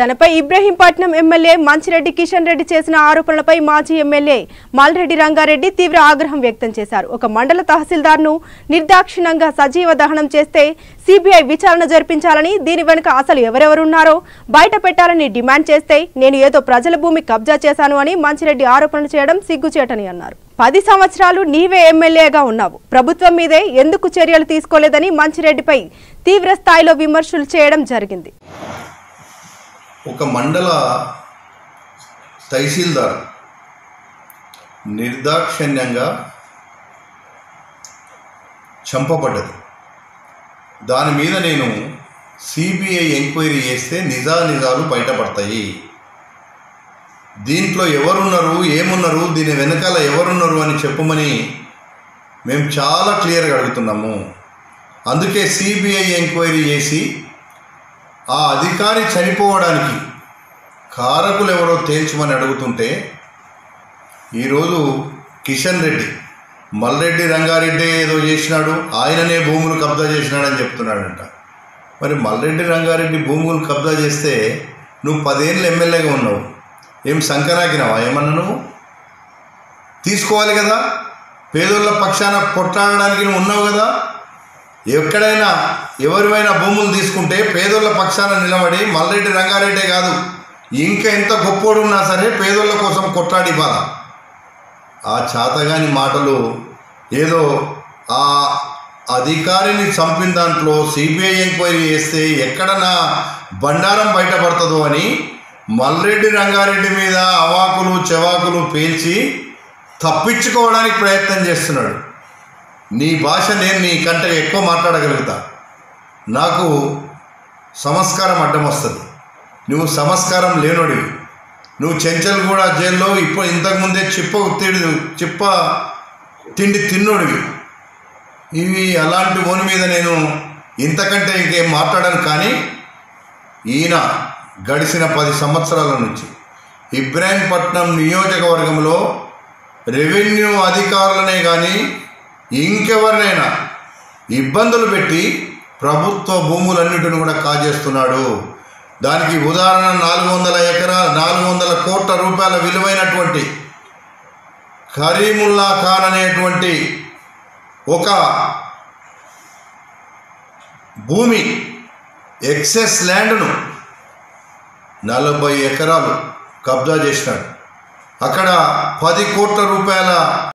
తనపై ఇబ్రహీంపట్నం ఎమ్మెల్యే మంచిరెడ్డి కిషన్ రెడ్డి చేసిన ఆరోపణలపై మాజీ ఎమ్మెల్యే మల్రెడ్డి రంగారెడ్డి తీవ్ర ఆగ్రహం వ్యక్తం చేశారు. ఒక మండల తహసీల్దార్ను నిర్దాక్షిణ్యంగా సజీవ దహనం చేస్తే సిబిఐ విచారణ జరిపించాలని, దీని వెనుక అసలు ఎవరెవరున్నారో బయట పెట్టాలని డిమాండ్ చేస్తే నేను ఏదో ప్రజల భూమి కబ్జా చేశాను అని మంచిరెడ్డి ఆరోపణలు చేయడం సిగ్గుచేటని అన్నారు. 10 సంవత్సరాలు నీవే ఎమ్మెల్యేగా ఉన్నావు, ప్రభుత్వం మీదే ఎందుకు చర్యలు తీసుకోలేదని మంచిరెడ్డిపై తీవ్ర స్థాయిలో విమర్శలు చేయడం జరిగింది. ఒక మండల తహసీల్దార్ నిర్దాక్షిణ్యంగా చంపబడ్డది. దాని మీద నేను సిబిఐ ఎంక్వైరీ చేస్తే నిజాలు బయటపడతాయి. దీంట్లో ఎవరున్నారు, ఏమున్నారు, దీని వెనకాల ఎవరున్నారు అని చెప్పమని మేము చాలా క్లియర్గా అడుగుతున్నాము. అందుకే సిబిఐ ఎంక్వైరీ చేసి ఆ అధికారి చనిపోవడానికి కారకులు ఎవరో తేల్చమని అడుగుతుంటే ఈరోజు కిషన్ రెడ్డి మల్రెడ్డి రంగారెడ్డి ఏదో చేసినాడు, ఆయననే భూములు కబ్జా చేసినాడని చెప్తున్నాడంట. మరి మల్రెడ్డి రంగారెడ్డి భూములు కబ్జా చేస్తే నువ్వు 10 ఏళ్ళు ఎమ్మెల్యేగా ఉన్నావు, ఏం సంకనాకినావా? ఏమన్నా నువ్వు తీసుకోవాలి కదా, పేదోళ్ళ పక్షాన కొట్లాడడానికి నువ్వు ఉన్నావు కదా. ఎక్కడైనా ఎవరివైనా భూములు తీసుకుంటే పేదోళ్ళ పక్షాన నిలబడి మల్రెడ్డి రంగారెడ్డే కాదు, ఇంకా ఎంత గొప్పోడు ఉన్నా సరే పేదోళ్ళ కోసం కొట్లాడి బాధ. ఆ చాతగాని మాటలు ఏదో ఆ అధికారిని చంపిన దాంట్లో సిబిఐ ఎంక్వైరీ చేస్తే ఎక్కడ నా బండారం బయటపడుతుందో అని మల్రెడ్డి రంగారెడ్డి మీద అవాకులు చెవాకులు పేల్చి తప్పించుకోవడానికి ప్రయత్నం చేస్తున్నాడు. నీ భాష నేను నీ కంటే ఎక్కువ మాట్లాడగలుగుతా, నాకు సంస్కారం అడ్డం వస్తుంది. నువ్వు సంస్కారం లేనోడివి, నువ్వు చెంచల్గూడ జైల్లో ఇంతకుముందే చిప్ప తిండి తిన్నోడివి. ఇవి అలాంటి ఓని మీద నేను ఇంతకంటే ఇంకేం మాట్లాడను. కానీ ఈయన గడిచిన 10 సంవత్సరాల నుంచి ఇబ్రహీంపట్నం నియోజకవర్గంలో రెవెన్యూ అధికారులనే కానీ ఇంకెవరినైనా ఇబ్బందులు పెట్టి ప్రభుత్వ భూములన్నిటిని కూడా కాజేస్తున్నాడు. దానికి ఉదాహరణ 400 కోట్ల రూపాయల విలువైనటువంటి కరీముల్లా ఖాన్ అనేటువంటి ఒక భూమి ఎక్సెస్ ల్యాండ్ను 40 ఎకరాలు కబ్జా చేసినాడు. అక్కడ 10 కోట్ల రూపాయల